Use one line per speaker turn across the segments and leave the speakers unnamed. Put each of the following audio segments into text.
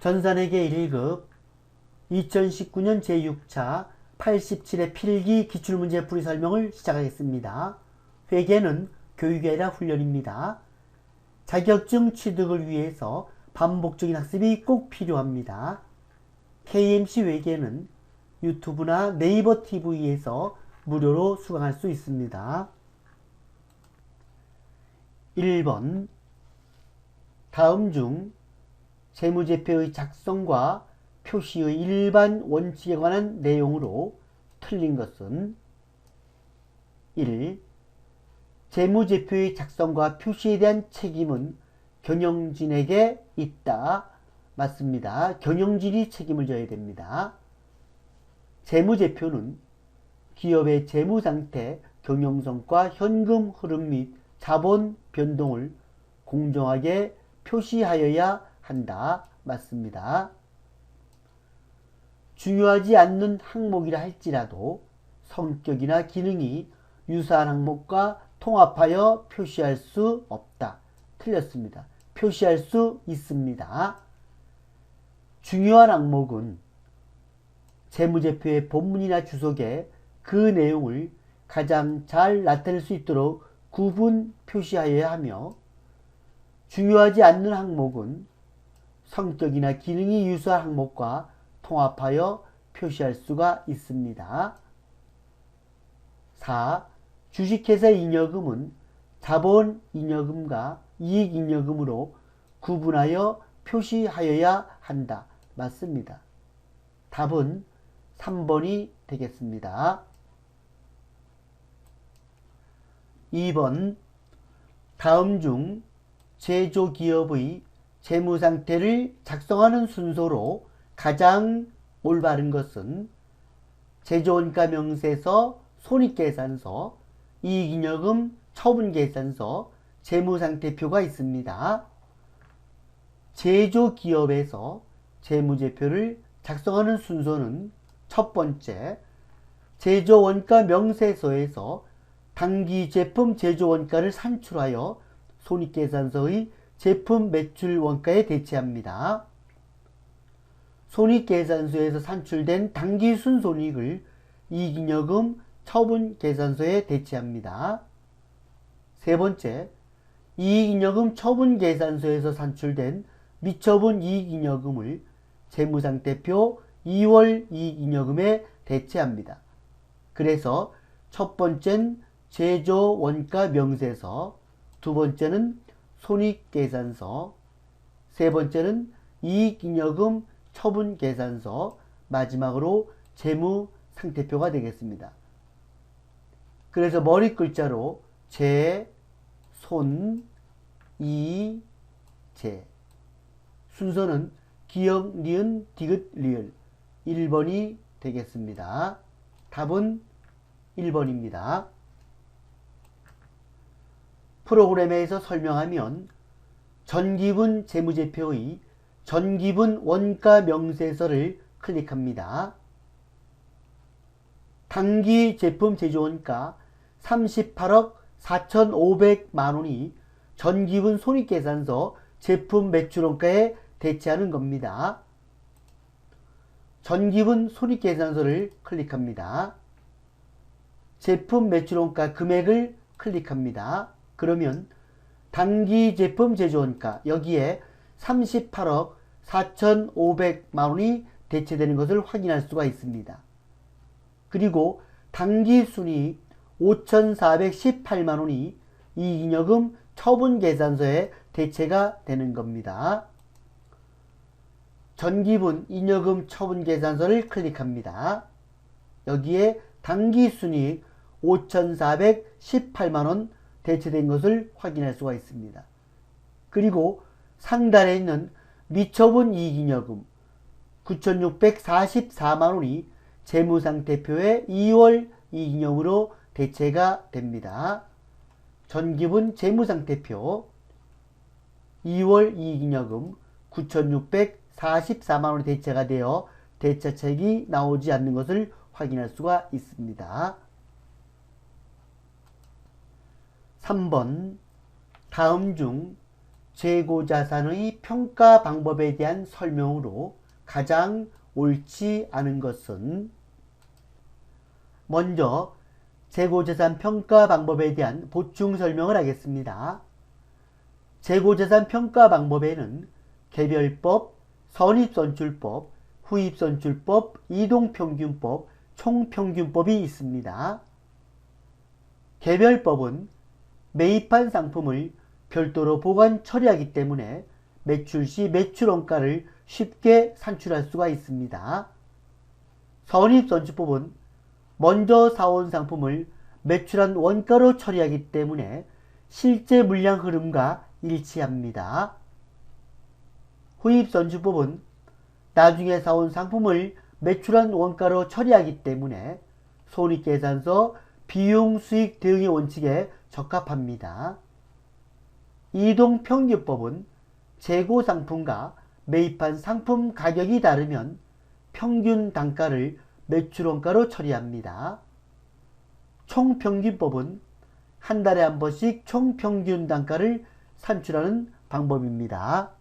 전산회계 1급 2019년 제6차 87회 필기 기출문제 풀이 설명을 시작하겠습니다. 회계는 교육이 아니라 훈련입니다. 자격증 취득을 위해서 반복적인 학습이 꼭 필요합니다. KMC 회계는 유튜브나 네이버 TV에서 무료로 수강할 수 있습니다. 1번 다음 중 재무제표의 작성과 표시의 일반 원칙에 관한 내용으로 틀린 것은 1. 재무제표의 작성과 표시에 대한 책임은 경영진에게 있다. 맞습니다. 경영진이 책임을 져야 됩니다. 재무제표는 기업의 재무상태, 경영성과 현금 흐름 및 자본 변동을 공정하게 표시하여야 한다. 맞습니다. 중요하지 않는 항목이라 할지라도 성격이나 기능이 유사한 항목과 통합하여 표시할 수 없다. 틀렸습니다. 표시할 수 있습니다. 중요한 항목은 재무제표의 본문이나 주석에 그 내용을 가장 잘 나타낼 수 있도록 구분 표시하여야 하며, 중요하지 않는 항목은 성격이나 기능이 유사한 항목과 통합하여 표시할 수가 있습니다. 4. 주식회사 잉여금은 자본 잉여금과 이익 잉여금으로 구분하여 표시하여야 한다. 맞습니다. 답은 3번이 되겠습니다. 2번 다음 중 제조기업의 재무상태를 작성하는 순서로 가장 올바른 것은 제조원가 명세서, 손익계산서, 이익잉여금 처분계산서, 재무상태표가 있습니다. 제조기업에서 재무제표를 작성하는 순서는 첫 번째, 제조원가 명세서에서 당기 제품 제조원가를 산출하여 손익계산서의 제품 매출 원가에 대체합니다. 손익계산서에서 산출된 당기 순손익을 이익잉여금 처분계산서에 대체합니다. 세 번째, 이익잉여금 처분계산서에서 산출된 미처분 이익잉여금을 재무상태표 2월 이익잉여금에 대체합니다. 그래서 첫 번째는 제조원가 명세서, 두 번째는 손익계산서, 세 번째는 이익잉여금 처분계산서, 마지막으로 재무상태표가 되겠습니다. 그래서 머리 글자로 제, 손, 이, 제. 순서는 기역, 니은, 디귿, 리을 1번이 되겠습니다. 답은 1번입니다. 프로그램에서 설명하면 전기분 재무제표의 전기분 원가 명세서를 클릭합니다. 당기 제품 제조원가 38억 4,500만원이 전기분 손익계산서 제품 매출원가에 대체하는 겁니다. 전기분 손익계산서를 클릭합니다. 제품 매출원가 금액을 클릭합니다. 그러면 당기 제품 제조원가, 여기에 38억 4,500만원이 대체되는 것을 확인할 수가 있습니다. 그리고 당기순이 5,418만원이 이익잉여금 처분계산서에 대체가 되는 겁니다. 전기분 잉여금 처분계산서를 클릭합니다. 여기에 당기순이익 5,418만원 대체된 것을 확인할 수가 있습니다. 그리고 상단에 있는 미처분 이익잉여금 9,644만원이 재무상태표의 2월 이익잉여금으로 대체가 됩니다. 전기분 재무상태표 2월 이익잉여금 9,644만원이 대체가 되어 대차책이 나오지 않는 것을 확인할 수가 있습니다. 3번 다음 중 재고자산의 평가 방법에 대한 설명으로 가장 옳지 않은 것은 먼저 재고자산 평가 방법에 대한 보충 설명을 하겠습니다. 재고자산 평가 방법에는 개별법, 선입선출법, 후입선출법, 이동평균법, 총평균법이 있습니다. 개별법은 매입한 상품을 별도로 보관 처리하기 때문에 매출 시 매출원가를 쉽게 산출할 수가 있습니다. 선입선출법은 먼저 사온 상품을 매출한 원가로 처리하기 때문에 실제 물량 흐름과 일치합니다. 후입선출법은 나중에 사온 상품을 매출한 원가로 처리하기 때문에 손익계산서 비용수익 대응의 원칙에 적합합니다. 이동평균법은 재고 상품과 매입한 상품 가격이 다르면 평균 단가를 매출원가로 처리합니다. 총평균법은 한 달에 한 번씩 총평균 단가를 산출하는 방법입니다.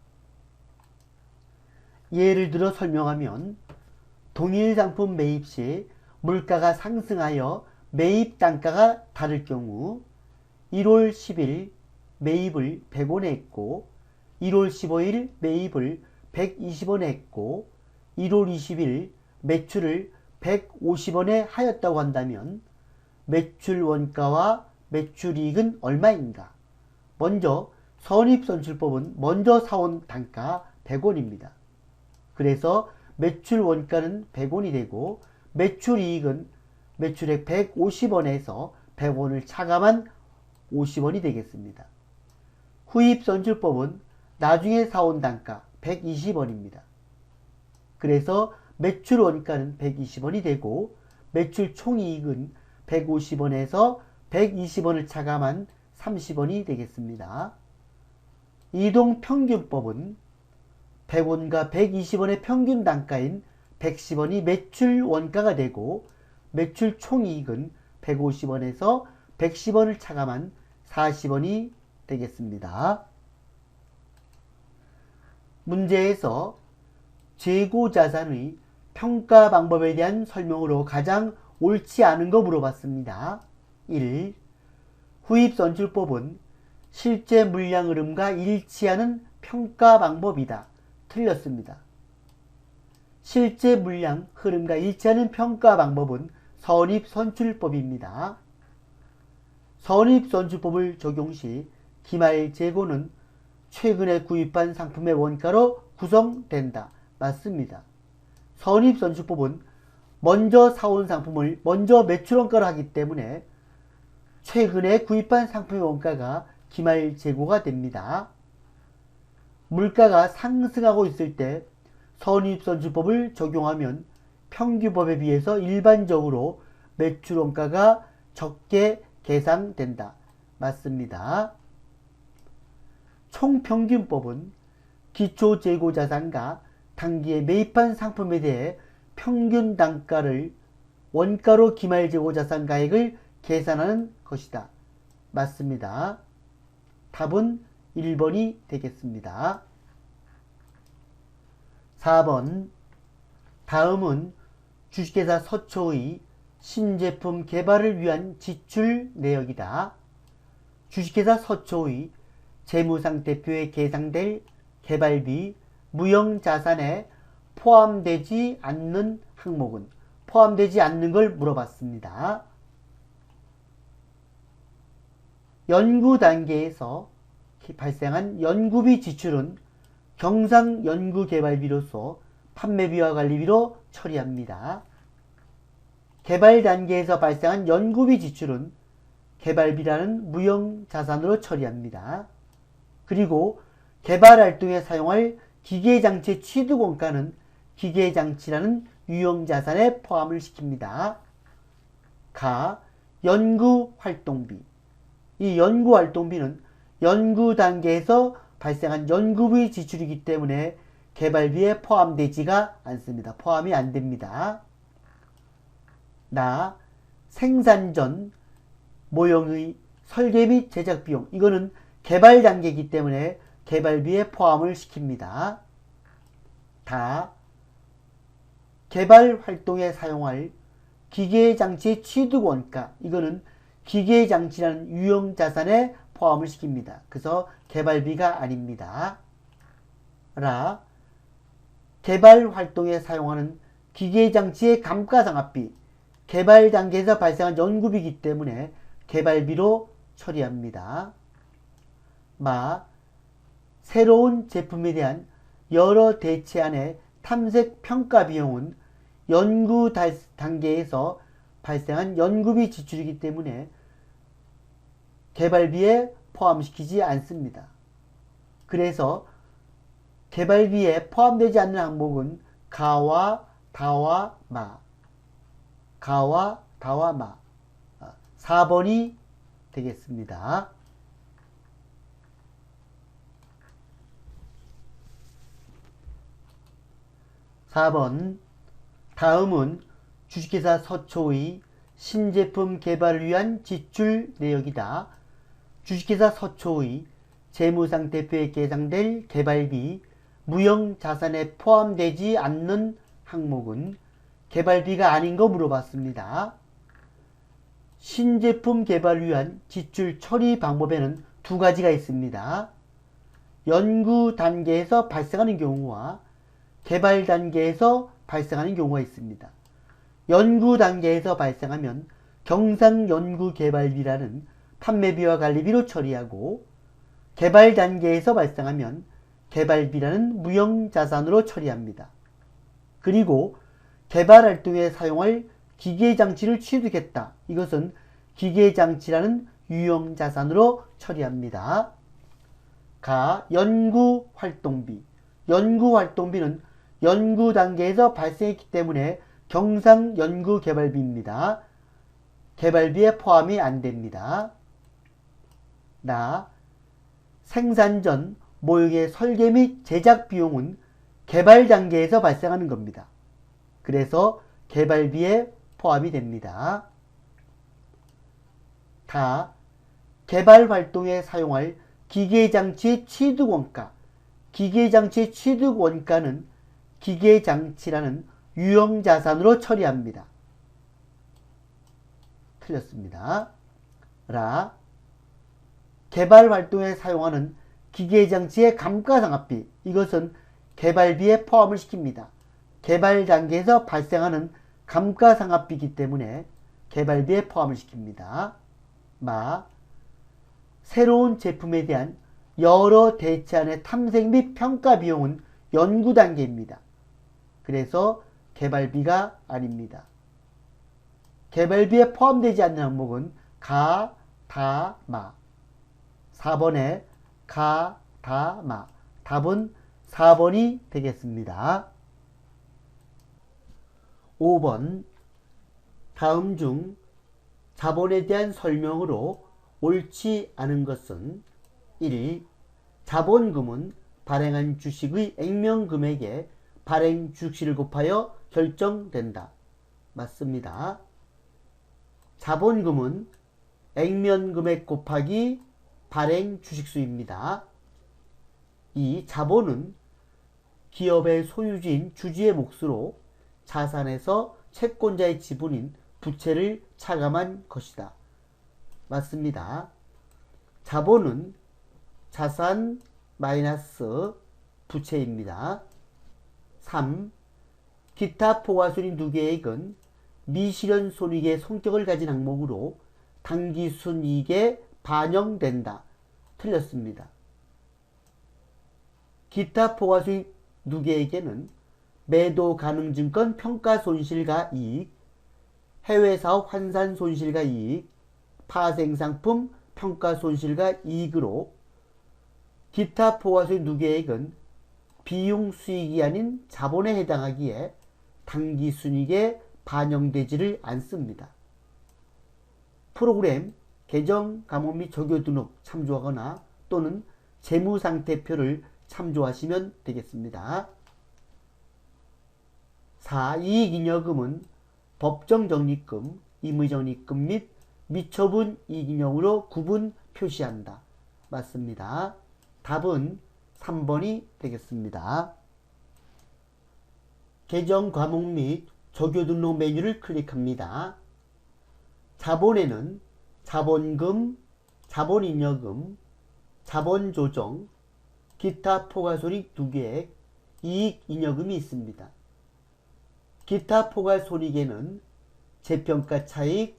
예를 들어 설명하면 동일 상품 매입 시 물가가 상승하여 매입 단가가 다를 경우 1월 10일 매입을 100원에 했고 1월 15일 매입을 120원에 했고 1월 20일 매출을 150원에 하였다고 한다면 매출 원가와 매출이익은 얼마인가? 먼저 선입선출법은 먼저 사온 단가 100원입니다. 그래서 매출 원가는 100원이 되고 매출이익은 매출액 150원에서 100원을 차감한 50원이 되겠습니다. 후입선출법은 나중에 사온 단가 120원입니다. 그래서 매출 원가는 120원이 되고 매출 총이익은 150원에서 120원을 차감한 30원이 되겠습니다. 이동평균법은 100원과 120원의 평균 단가인 110원이 매출 원가가 되고 매출 총이익은 150원에서 110원을 차감한 40원이 되겠습니다. 문제에서 재고자산의 평가 방법에 대한 설명으로 가장 옳지 않은 거 물어봤습니다. 1. 후입선출법은 실제 물량 흐름과 일치하는 평가 방법이다. 틀렸습니다. 실제 물량 흐름과 일치하는 평가 방법은 선입선출법입니다. 선입선출법을 적용 시 기말 재고는 최근에 구입한 상품의 원가로 구성된다. 맞습니다. 선입선출법은 먼저 사온 상품을 먼저 매출원가로 하기 때문에 최근에 구입한 상품의 원가가 기말 재고가 됩니다. 물가가 상승하고 있을 때 선입선출법을 적용하면 평균법에 비해서 일반적으로 매출원가가 적게 계산된다. 맞습니다. 총평균법은 기초재고자산과 단기에 매입한 상품에 대해 평균 단가를 원가로 기말재고자산가액을 계산하는 것이다. 맞습니다. 답은 1번이 되겠습니다. 4번 다음은 주식회사 서초의 신제품 개발을 위한 지출 내역이다. 주식회사 서초의 재무상태표에 계상될 개발비, 무형자산에 포함되지 않는 항목은 포함되지 않는 걸 물어봤습니다. 연구 단계에서 발생한 연구비 지출은 경상 연구개발비로서 판매비와 관리비로 처리합니다. 개발 단계에서 발생한 연구비 지출은 개발비라는 무형자산으로 처리합니다. 그리고 개발활동에 사용할 기계장치 취득원가는 기계장치라는 유형자산에 포함을 시킵니다. 가. 연구활동비. 이 연구활동비는 연구 단계에서 발생한 연구비 지출이기 때문에 개발비에 포함되지가 않습니다. 포함이 안 됩니다. 나. 생산 전 모형의 설계 및 제작 비용. 이거는 개발 단계이기 때문에 개발비에 포함을 시킵니다. 다 개발 활동에 사용할 기계장치 취득 원가, 이거는 기계장치라는 유형자산에 포함을 시킵니다. 그래서 개발비가 아닙니다. 라 개발 활동에 사용하는 기계장치의 감가상각비, 개발 단계에서 발생한 연구비이기 때문에 개발비로 처리합니다. 마 새로운 제품에 대한 여러 대체안의 탐색 평가 비용은 연구 단계에서 발생한 연구비 지출이기 때문에 개발비에 포함시키지 않습니다. 그래서 개발비에 포함되지 않는 항목은 가와 다와 마, 가와 다와 마 4번이 되겠습니다. 4번 다음은 주식회사 서초의 신제품 개발을 위한 지출 내역이다. 주식회사 서초의 재무상태표에 계상될 개발비, 무형자산에 포함되지 않는 항목은 개발비가 아닌 거 물어봤습니다. 신제품 개발을 위한 지출 처리 방법에는 두 가지가 있습니다. 연구 단계에서 발생하는 경우와 개발 단계에서 발생하는 경우가 있습니다. 연구 단계에서 발생하면 경상연구개발비라는 판매비와 관리비로 처리하고, 개발 단계에서 발생하면 개발비라는 무형자산으로 처리합니다. 그리고 개발활동에 사용할 기계장치를 취득했다. 이것은 기계장치라는 유형자산으로 처리합니다. 가 연구활동비, 연구활동비는 연구 단계에서 발생했기 때문에 경상연구개발비입니다. 개발비에 포함이 안됩니다. 나 생산 전 모형의 설계 및 제작 비용은 개발 단계에서 발생하는 겁니다. 그래서 개발비에 포함이 됩니다. 다 개발 활동에 사용할 기계장치의 취득원가, 기계장치의 취득원가는 기계장치라는 유형자산으로 처리합니다. 틀렸습니다. 라 개발 활동에 사용하는 기계장치의 감가상각비, 이것은 개발비에 포함을 시킵니다. 개발 단계에서 발생하는 감가상각비이기 때문에 개발비에 포함을 시킵니다. 마 새로운 제품에 대한 여러 대체안의 탐색 및 평가 비용은 연구 단계입니다. 그래서 개발비가 아닙니다. 개발비에 포함되지 않는 항목은 가, 다, 마. 4번에 가, 다, 마. 답은 4번이 되겠습니다. 5번 다음 중 자본에 대한 설명으로 옳지 않은 것은 1. 자본금은 발행한 주식의 액면금액에 발행 주식을 곱하여 결정된다. 맞습니다. 자본금은 액면금액 곱하기 발행 주식수입니다. 2. 자본은 기업의 소유주인 주주의 몫으로 자산에서 채권자의 지분인 부채를 차감한 것이다. 맞습니다. 자본은 자산 마이너스 부채입니다. 3. 기타 포괄손익 누계액은 미실현 손익의 성격을 가진 항목으로 당기순이익에 반영된다. 틀렸습니다. 기타 포괄손익 누계액에는 매도 가능 증권 평가 손실과 이익, 해외사업 환산 손실과 이익, 파생상품 평가 손실과 이익으로, 기타 포괄손익 누계액은 비용 수익이 아닌 자본에 해당하기에 당기순이익에 반영되지를 않습니다. 프로그램 개정 과목 및 조교 등록 참조하거나 또는 재무상태표를 참조하시면 되겠습니다. 4. 이익잉여금은 법정적립금, 임의적립금 및 미처분 이익잉여금으로 구분 표시한다. 맞습니다. 답은 3번이 되겠습니다. 계정 과목 및 조교 등록 메뉴를 클릭합니다. 자본에는 자본금, 자본잉여금, 자본조정, 기타 포괄손익 2계획, 이익잉여금이 있습니다. 기타 포괄손익에는 재평가 차익,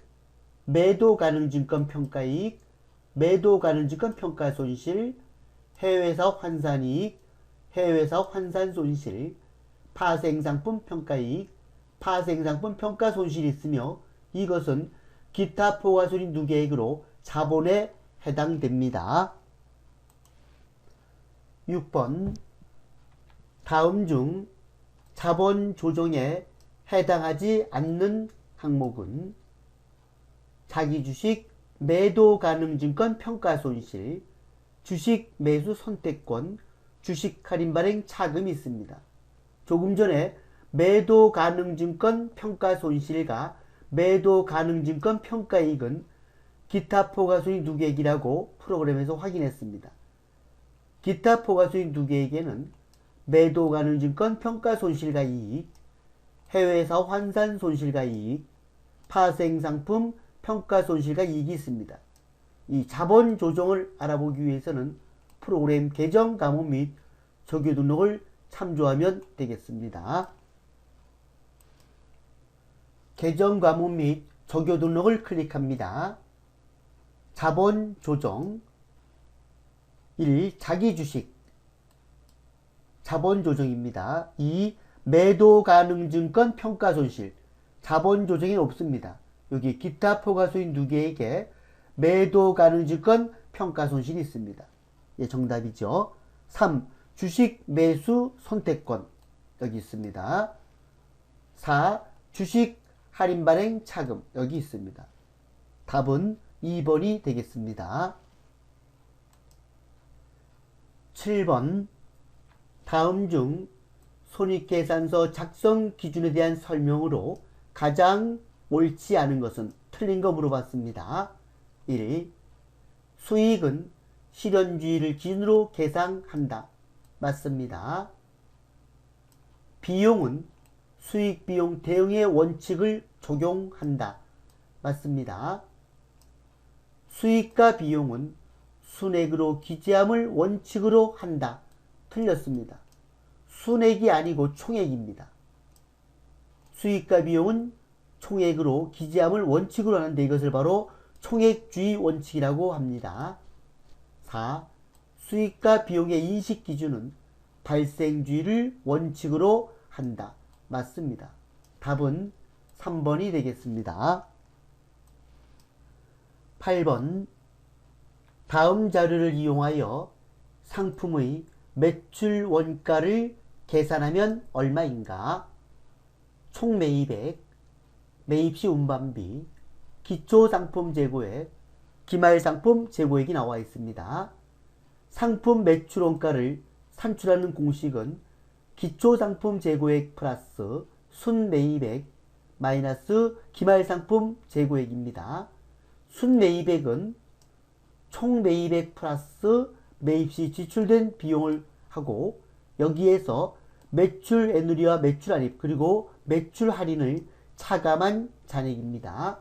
매도 가능 증권 평가이익, 매도 가능 증권 평가 손실, 해외사업 환산이익, 해외사업 환산 손실, 파생상품 평가이익, 파생상품 평가 손실이 있으며 이것은 기타 포괄손익 2계획으로 자본에 해당됩니다. 6번 다음 중 자본 조정에 해당하지 않는 항목은 자기주식 매도 가능 증권 평가 손실, 주식 매수 선택권, 주식 할인 발행 차금이 있습니다. 조금 전에 매도 가능 증권 평가 손실과 매도 가능 증권 평가이익은 기타 포괄손익 2계획이라고 프로그램에서 확인했습니다. 기타 포괄손익 2계획에는 매도 가능 증권 평가 손실과 이익, 해외사업 환산 손실과 이익, 파생상품 평가 손실과 이익이 있습니다. 이 자본 조정을 알아보기 위해서는 프로그램 계정 과목 및 조교 등록을 참조하면 되겠습니다. 계정 과목 및 조교 등록을 클릭합니다. 자본 조정 1. 자기주식 자본 조정입니다. 2. 매도 가능 증권 평가 손실 자본 조정이 없습니다. 여기 기타 포괄손익 2계획에 매도 가능 증권 평가 손실이 있습니다. 예, 정답이죠. 3. 주식 매수 선택권 여기 있습니다. 4. 주식 할인 발행 차금 여기 있습니다. 답은 2번이 되겠습니다. 7번 다음 중 손익계산서 작성 기준에 대한 설명으로 가장 옳지 않은 것은 틀린 거 물어봤습니다. 1. 수익은 실현주의를 기준으로 계산한다. 맞습니다. 비용은 수익비용 대응의 원칙을 적용한다. 맞습니다. 수익과 비용은 순액으로 기재함을 원칙으로 한다. 틀렸습니다. 순액이 아니고 총액입니다. 수익과 비용은 총액으로 기재함을 원칙으로 하는데 이것을 바로 총액주의 원칙이라고 합니다. 4. 수익과 비용의 인식 기준은 발생주의를 원칙으로 한다. 맞습니다. 답은 3번이 되겠습니다. 8번 다음 자료를 이용하여 상품의 매출 원가를 계산하면 얼마인가? 총 매입액, 매입시 운반비, 기초상품 재고액, 기말상품 재고액이 나와 있습니다. 상품 매출 원가를 산출하는 공식은 기초상품 재고액 플러스 순매입액 마이너스 기말상품 재고액입니다. 순매입액은 총매입액 플러스 매입시 지출된 비용을 하고 여기에서 매출 애누리와 매출 할인 그리고 매출 할인을 차감한 잔액입니다.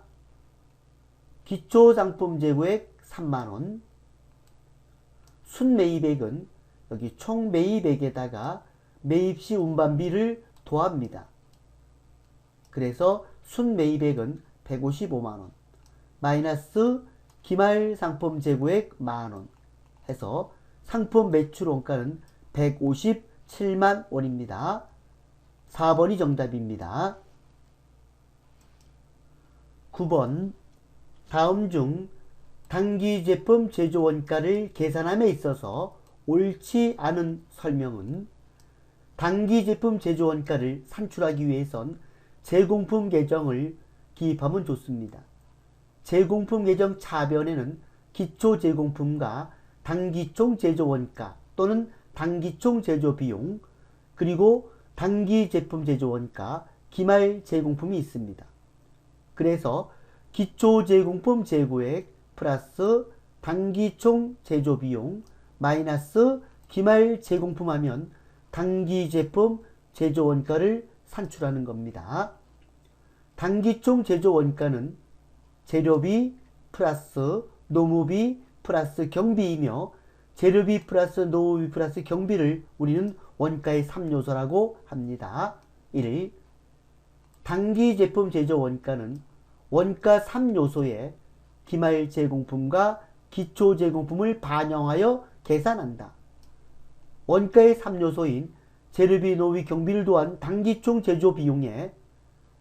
기초상품 재고액 3만원, 순매입액은 여기 총매입액에다가 매입시 운반비를 더합니다. 그래서 순매입액은 155만원 마이너스 기말상품 재고액 만원 해서 상품 매출 원가는 157만 원입니다. 4번이 정답입니다. 9번 다음 중 단기 제품 제조 원가를 계산함에 있어서 옳지 않은 설명은 단기 제품 제조 원가를 산출하기 위해선 제공품 계정을 기입하면 좋습니다. 제공품 계정 차변에는 기초 제공품과 단기총 제조 원가 또는 단기총 제조 비용 그리고 단기 제품 제조 원가, 기말 제공품이 있습니다. 그래서 기초 제공품 재고액 플러스 단기총 제조 비용 마이너스 기말 제공품 하면 단기 제품 제조 원가를 산출하는 겁니다. 단기총 제조 원가는 재료비 플러스 노무비 플러스 경비이며 재료비 플러스 노무비 플러스 경비를 우리는 원가의 3요소라고 합니다. 1. 단기 제품 제조 원가는 원가 3요소에 기말 제공품과 기초 제공품을 반영하여 계산한다. 원가의 3요소인 재료비, 노무비, 경비를 더한 단기총 제조 비용에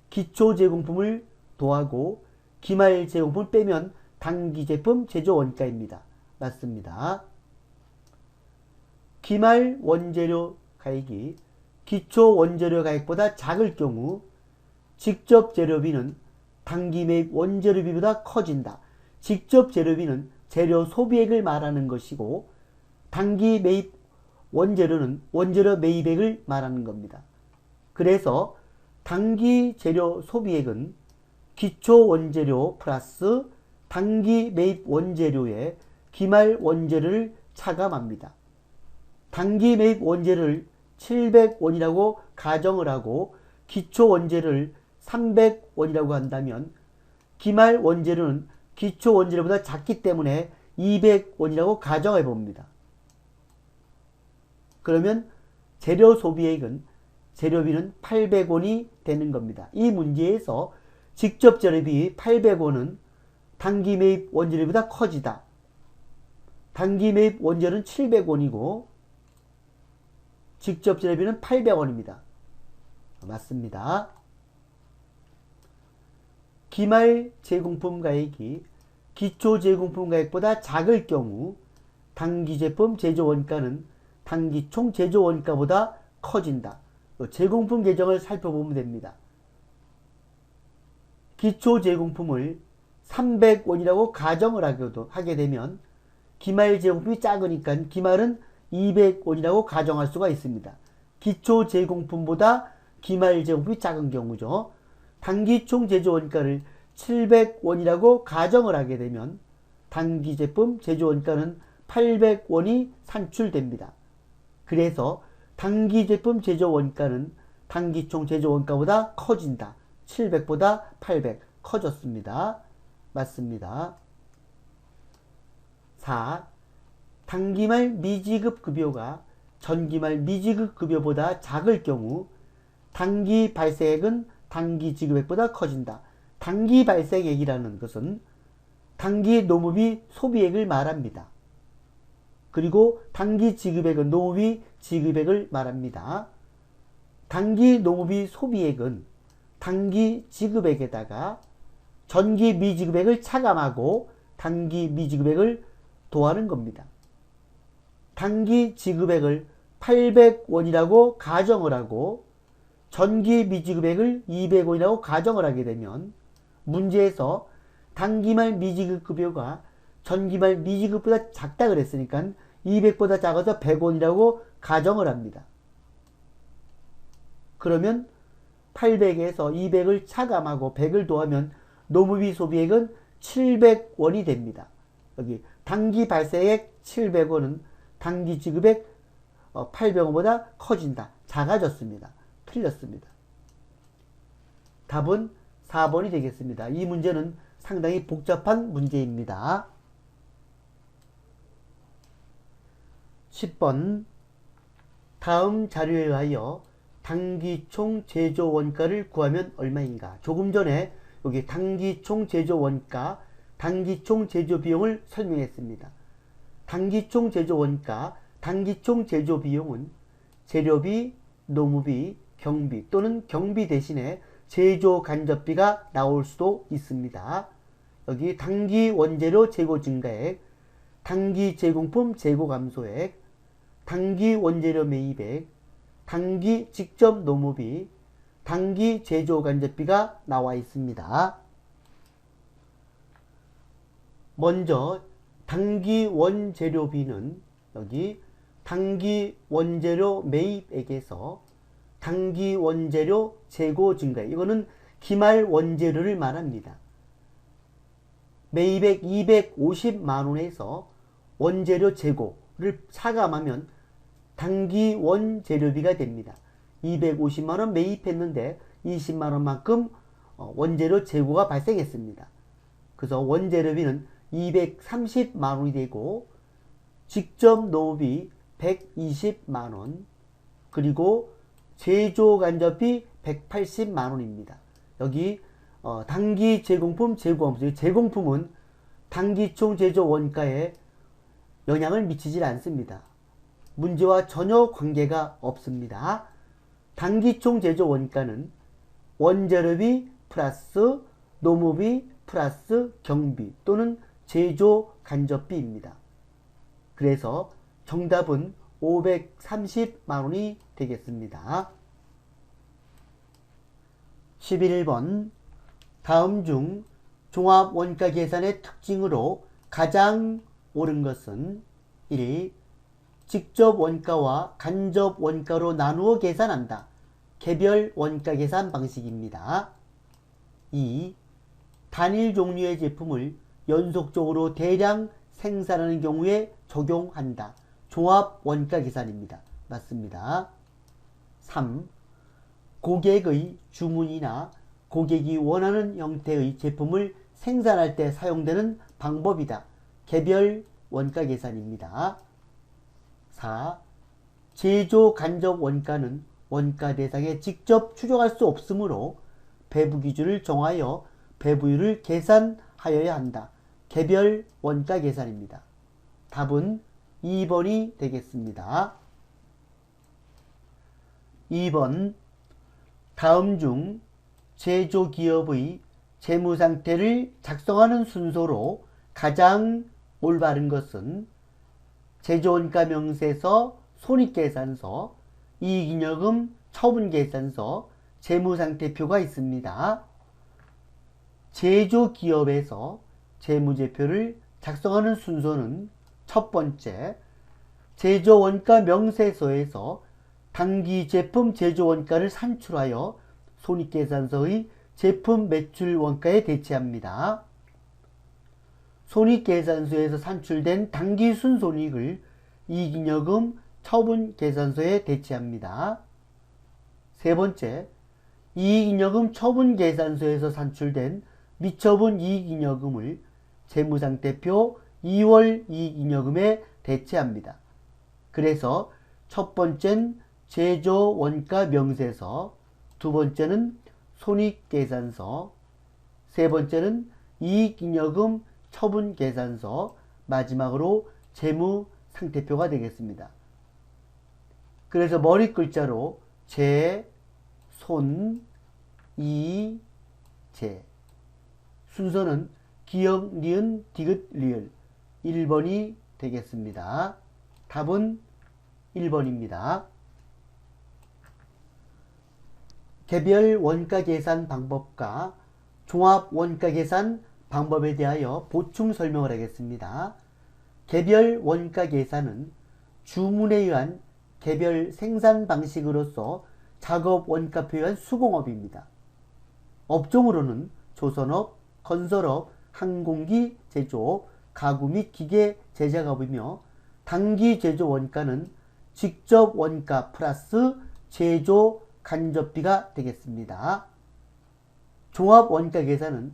기초 제공품을 더하고 기말 제공품을 빼면 단기 제품 제조 원가입니다. 맞습니다. 기말 원재료 가액이 기초 원재료 가액보다 작을 경우 직접 재료비는 단기 매입 원재료비보다 커진다. 직접 재료비는 재료 소비액을 말하는 것이고 단기 매입 원재료는 원재료 매입액을 말하는 겁니다. 그래서 단기 재료 소비액은 기초 원재료 플러스 단기 매입 원재료에 기말 원재료를 차감합니다. 단기 매입 원재료를 700원이라고 가정을 하고 기초 원재료를 300원이라고 한다면 기말 원재료는 기초 원재료보다 작기 때문에 200원이라고 가정해 봅니다. 그러면 재료 소비액은 재료비는 800원이 되는 겁니다. 이 문제에서 직접 재료비 800원은 단기 매입 원재료보다 커지다. 단기 매입 원재료는 700원이고 직접 재료비는 800원입니다. 맞습니다. 기말 제공품 가액이 기초 제공품 가액보다 작을 경우 단기 제품 제조 원가는 단기 총 제조 원가보다 커진다. 제공품 계정을 살펴보면 됩니다. 기초 제공품을 300원이라고 가정을 하게 되면 기말 제공품이 작으니까 기말은 200원이라고 가정할 수가 있습니다. 기초 제공품보다 기말 제공품이 작은 경우죠. 단기 총 제조 원가를 700원이라고 가정을 하게 되면 단기 제품 제조 원가는 800원이 산출됩니다. 그래서 단기 제품 제조 원가는 단기 총 제조 원가보다 커진다. 700보다 800 커졌습니다. 맞습니다. 4. 단기말 미지급 급여가 전기말 미지급 급여보다 작을 경우 단기 발생액은 단기 지급액보다 커진다. 단기 발생액이라는 것은 단기 노무비 소비액을 말합니다. 그리고 단기 지급액은 노무비 지급액을 말합니다. 단기 노무비 소비액은 단기 지급액에다가 전기 미지급액을 차감하고 단기 미지급액을 더하는 겁니다. 단기 지급액을 800원이라고 가정을 하고 전기 미지급액을 200원이라고 가정을 하게 되면 문제에서 단기말 미지급 급여가 전기말 미지급보다 작다 그랬으니까 200보다 작아서 100원이라고 가정을 합니다. 그러면 800에서 200을 차감하고 100을 더하면 노무비 소비액은 700원이 됩니다. 여기 단기 발생액 700원은 단기 지급액 800원보다 커진다. 작아졌습니다. 틀렸습니다. 답은 4번이 되겠습니다. 이 문제는 상당히 복잡한 문제입니다. 10번 다음 자료에 의하여 단기총 제조 원가를 구하면 얼마인가? 조금 전에 여기 단기총 제조 원가, 단기총 제조 비용을 설명했습니다. 단기총 제조 원가, 단기총 제조 비용은 재료비, 노무비, 경비 또는 경비 대신에 제조 간접비가 나올 수도 있습니다. 여기 단기 원재료 재고 증가액, 단기 제공품 재고 감소액, 단기 원재료 매입액, 단기 직접 노무비, 단기 제조 간접비가 나와 있습니다. 먼저 단기 원재료비는 여기 단기 원재료 매입액에서 단기 원재료 재고 증가액, 이거는 기말 원재료를 말합니다. 매입액 250만원에서 원재료 재고를 차감하면 단기 원재료비가 됩니다. 250만원 매입했는데 20만원만큼 원재료 재고가 발생했습니다. 그래서 원재료비는 230만원이 되고 직접 노후비 120만원, 그리고 제조간접비 180만원입니다. 여기 단기 제공품 재고없어요. 제공품은 단기총 제조 원가에 영향을 미치질 않습니다. 문제와 전혀 관계가 없습니다. 단기총 제조 원가는 원재료비 플러스 노무비 플러스 경비 또는 제조 간접비입니다. 그래서 정답은 530만원이 되겠습니다. 11번 다음 중 종합 원가 계산의 특징으로 가장 옳은 것은 1. 직접 원가와 간접 원가로 나누어 계산한다. 개별 원가 계산 방식입니다. 2. 단일 종류의 제품을 연속적으로 대량 생산하는 경우에 적용한다. 종합 원가 계산입니다. 맞습니다. 3. 고객의 주문이나 고객이 원하는 형태의 제품을 생산할 때 사용되는 방법이다. 개별 원가 계산입니다. 4. 제조 간접 원가는 원가 대상에 직접 추정할 수 없으므로 배부 기준을 정하여 배부율을 계산하여야 한다. 개별 원가 계산입니다. 답은 2번이 되겠습니다. 2번 다음 중 제조기업의 재무상태를 작성하는 순서로 가장 올바른 것은 제조원가 명세서, 손익계산서, 이익잉여금 처분계산서, 재무상태표가 있습니다. 제조기업에서 재무제표를 작성하는 순서는 첫 번째, 제조원가 명세서에서 단기 제품 제조원가를 산출하여 손익계산서의 제품 매출 원가에 대체합니다. 손익계산서에서 산출된 단기 순손익을 이익잉여금 처분계산서에 대체합니다. 세 번째, 이익잉여금 처분계산서에서 산출된 미처분 이익잉여금을 재무상태표 2월 이익잉여금에 대체합니다. 그래서 첫 번째는 제조원가 명세서, 두 번째는 손익계산서, 세 번째는 이익잉여금 처분계산서, 마지막으로 재무상태표가 되겠습니다. 그래서 머리 글자로 제, 손, 이, 제. 순서는 기역, 니은, 디귿, 리을 1번이 되겠습니다. 답은 1번입니다. 개별 원가 계산 방법과 종합 원가 계산 방법에 대하여 보충 설명을 하겠습니다. 개별 원가 계산은 주문에 의한 개별 생산 방식으로서 작업 원가표에 의한 수공업입니다. 업종으로는 조선업, 건설업, 항공기 제조업, 가구 및 기계 제작업이며 단기 제조 원가는 직접 원가 플러스 제조 간접비가 되겠습니다. 종합 원가 계산은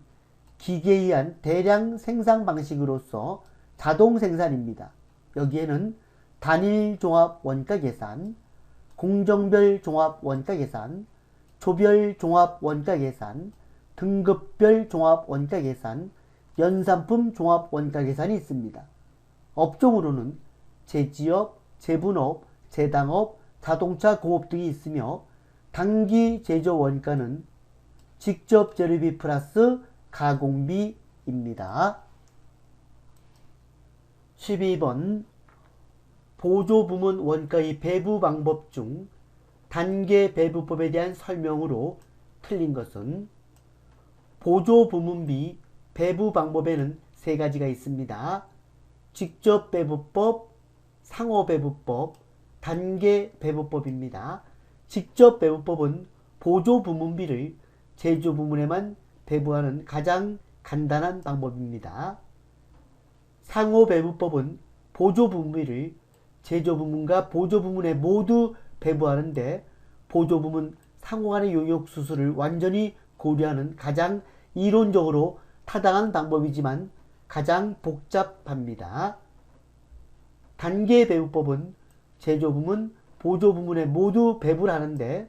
기계에 의한 대량 생산 방식으로서 자동 생산입니다. 여기에는 단일 종합 원가 계산, 공정별 종합 원가 계산, 조별 종합 원가 계산, 등급별 종합 원가 계산, 연산품 종합 원가 계산이 있습니다. 업종으로는 제지업, 제분업, 제당업, 자동차 공업 등이 있으며 단기 제조 원가는 직접 재료비 플러스 가공비입니다. 12번 보조부문 원가의 배부 방법 중 단계 배부법에 대한 설명으로 틀린 것은 보조부문비 배부 방법에는 세 가지가 있습니다. 직접 배부법, 상호 배부법, 단계 배부법입니다. 직접 배부법은 보조부문비를 제조부문에만 배부하는 가장 간단한 방법입니다. 상호 배부법은 보조부문비를 제조부문과 보조부문에 모두 배부하는데 보조부문 상호간의 용역 수술을 완전히 고려하는 가장 이론적으로 타당한 방법이지만 가장 복잡합니다. 단계 배부법은 제조부문, 보조부문에 모두 배부를 하는데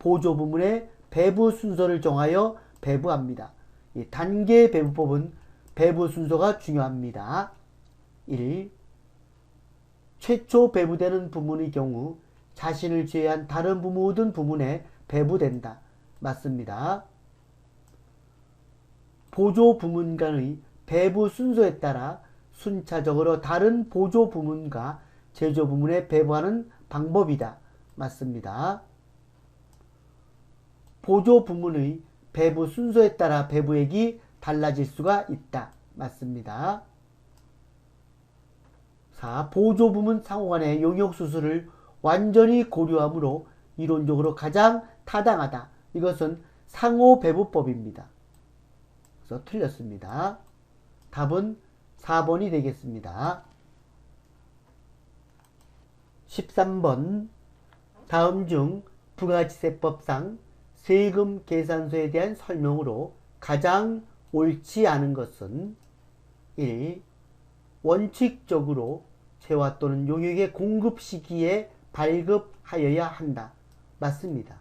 보조부문의 배부 순서를 정하여 배부합니다. 이 단계 배부법은 배부 순서가 중요합니다. 1. 최초 배부되는 부문의 경우 자신을 제외한 다른 모든 부문에 배부된다. 맞습니다. 보조 부문 간의 배부 순서에 따라 순차적으로 다른 보조 부문과 제조 부문에 배부하는 방법이다. 맞습니다. 보조 부문의 배부 순서에 따라 배부액이 달라질 수가 있다. 맞습니다. 4. 보조 부문 상호 간의 용역 수술을 완전히 고려하므로 이론적으로 가장 타당하다. 이것은 상호 배부법입니다. 그래서 틀렸습니다. 답은 4번이 되겠습니다. 13번 다음 중 부가가치세법상 세금 계산서에 대한 설명으로 가장 옳지 않은 것은 1. 원칙적으로 재화 또는 용역의 공급 시기에 발급하여야 한다. 맞습니다.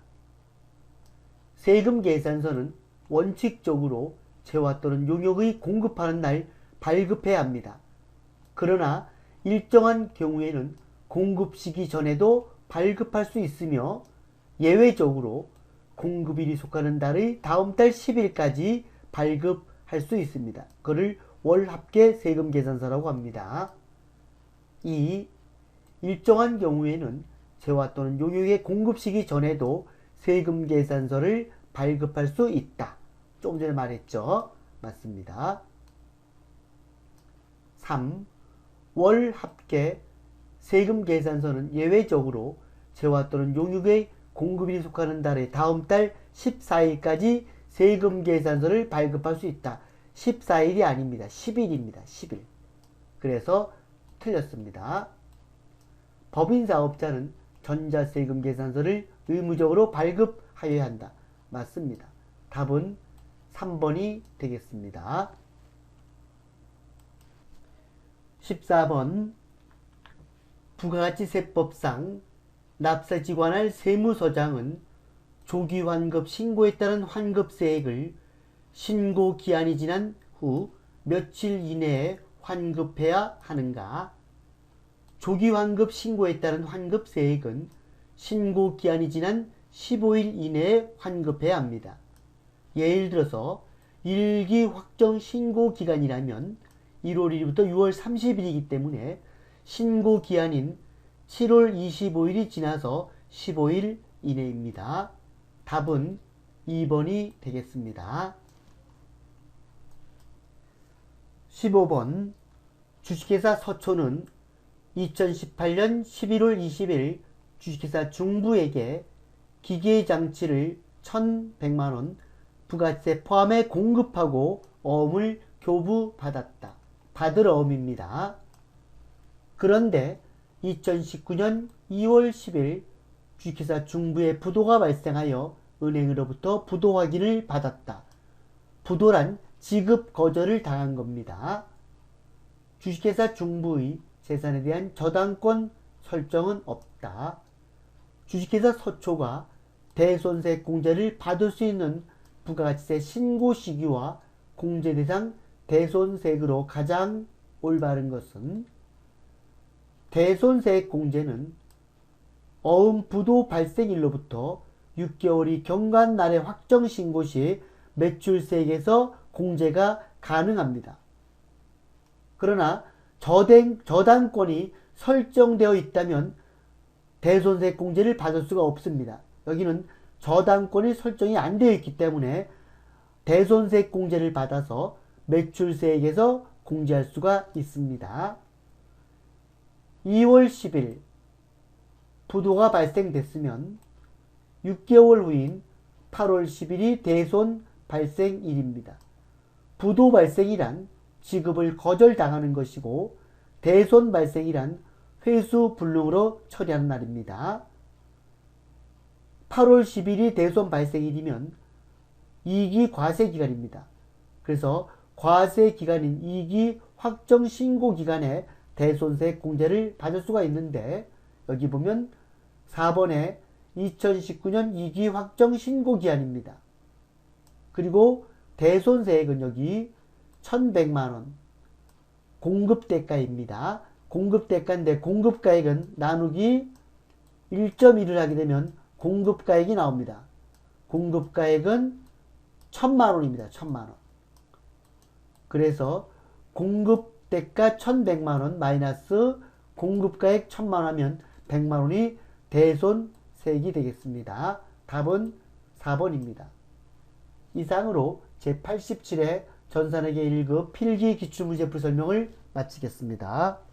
세금 계산서는 원칙적으로 재화 또는 용역의 공급하는 날 발급해야 합니다. 그러나 일정한 경우에는 공급 시기 전에도 발급할 수 있으며 예외적으로 공급일이 속하는 달의 다음 달 10일까지 발급할 수 있습니다. 그를 월합계 세금 계산서라고 합니다. 2. 일정한 경우에는 재화 또는 용역의 공급 시기 전에도 세금 계산서를 발급할 수 있다. 조금 전에 말했죠. 맞습니다. 3. 월합계 세금 계산서는 예외적으로 재화 또는 용역의 공급일이 속하는 달의 다음 달 14일까지 세금 계산서를 발급할 수 있다. 14일이 아닙니다. 10일입니다. 10일. 그래서 틀렸습니다. 법인사업자는 전자세금 계산서를 의무적으로 발급하여야 한다. 맞습니다. 답은 3번이 되겠습니다. 14번 부가가치세법상 납세지 관할 세무서장은 조기환급 신고에 따른 환급세액을 신고 기한이 지난 후 며칠 이내에 환급해야 하는가? 조기환급 신고에 따른 환급세액은 신고 기한이 지난 15일 이내에 환급해야 합니다. 예를 들어서 1기 확정 신고 기간이라면 1월 1일부터 6월 30일이기 때문에 신고 기한인 7월 25일이 지나서 15일 이내입니다. 답은 2번이 되겠습니다. 15번 주식회사 서초는 2018년 11월 20일 주식회사 중부에게 기계장치를 1,100만원 부가세 포함에 공급하고 어음을 교부받았다. 받을 어음입니다. 그런데 2019년 2월 10일 주식회사 중부에 부도가 발생하여 은행으로부터 부도 확인을 받았다. 부도란 지급 거절을 당한 겁니다. 주식회사 중부의 재산에 대한 저당권 설정은 없다. 주식회사 서초가 대손세 공제를 받을 수 있는 부가가치세 신고 시기와 공제 대상 대손세액으로 가장 올바른 것은 대손세액 공제는 어음 부도 발생일로부터 6개월이 경과한 날의 확정 신고 시 매출세액에서 공제가 가능합니다. 그러나 저당권이 설정되어 있다면 대손세액 공제를 받을 수가 없습니다. 여기는 저당권이 설정이 안 되어 있기 때문에 대손세액 공제를 받아서 매출세액에서 공제할 수가 있습니다. 2월 10일 부도가 발생됐으면 6개월 후인 8월 10일이 대손 발생일입니다. 부도 발생이란 지급을 거절당하는 것이고 대손 발생이란 회수 불능으로 처리하는 날입니다. 8월 10일이 대손 발생일이면 이기 과세 기간입니다. 그래서 과세 기간인 이기 확정 신고 기간에 대손세 공제를 받을 수가 있는데, 여기 보면 4번에 2019년 2기 확정 신고 기한입니다. 그리고 대손세액은 여기 1100만원 공급대가입니다. 공급대가인데 공급가액은 나누기 1.1을 하게 되면 공급가액이 나옵니다. 공급가액은 1000만원입니다. 1000만원. 그래서 공급대가 1100만원 마이너스 공급가액 1000만원 하면 100만원이 대손세액이 되겠습니다. 답은 4번입니다. 이상으로 제87회 전산회계 1급 필기 기출문제풀이 설명을 마치겠습니다.